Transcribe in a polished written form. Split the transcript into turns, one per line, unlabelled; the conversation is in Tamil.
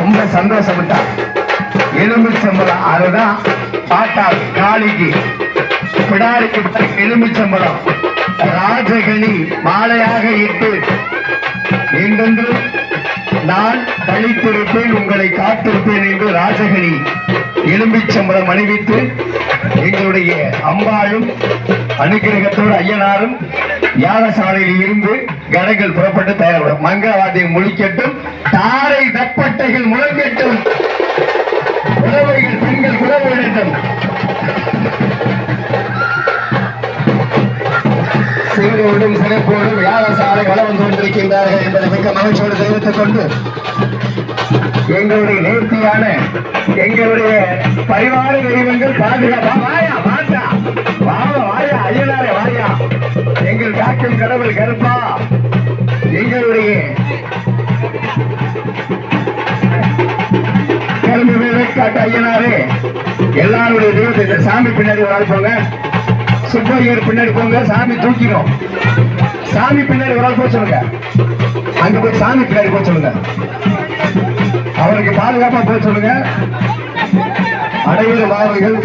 ரொம்ப சந்தோஷப்பட்டார். எலுமிச்சம்பழம் அதுதான் பாட்டா காளிக்கு பிடாரிக்கு எலுமிச்சம்பழம் ராஜகணி மாலையாக இட்டு என்றென்று நான் கழித்திருப்பேன் உங்களை காத்திருப்பேன் என்று ராஜகணி எலும்பிச்சம்பளம் அணிவித்து எங்களுடைய அம்பாளும் அனுகிரகத்தோடு ஐயனாரும் யாகசாலையில் இருந்து கடைகள் புறப்பட்டு தயார்படும். மங்களவாதியம் முழிக்கட்டும், தாரை தப்பட்டைகள் முழங்கட்டும், உறவைகள் பெண்கள் உறவு வேண்டும். சீரோடும் சிறப்போடும் யாகசாலை வளம் வந்து கொண்டிருக்கின்றார்கள் என்பதை மிக்க மகிழ்ச்சியோடு தெரிவித்துக் கொண்டு எங்களுடைய நேர்த்தியான எங்களுடைய பரிவார தெய்வங்கள் பாதுகாப்பா வாயா மாட்டா வாவா வாயா ஐயனாரே வாயா எங்கள் காக்கும் கடவுள் கருப்பா எங்களுடைய கரும்பு வேலைக்காட்டு ஐயனாரே எல்லாருடைய தெய்வத்தை சாமி பின்னாடி ஒரு போங்க, சுப்பையர் பின்னாடி போங்க, சாமி தூக்கிடும். சாமி பின்னாடி ஒரு ஆள் போக சொல்லுங்க, அங்க போய் சாமி பின்னாடி போக சொல்லுங்க, அவருக்கு பாதுகாப்பா போக சொல்லுங்க. அனைவரும் மாணவர்கள்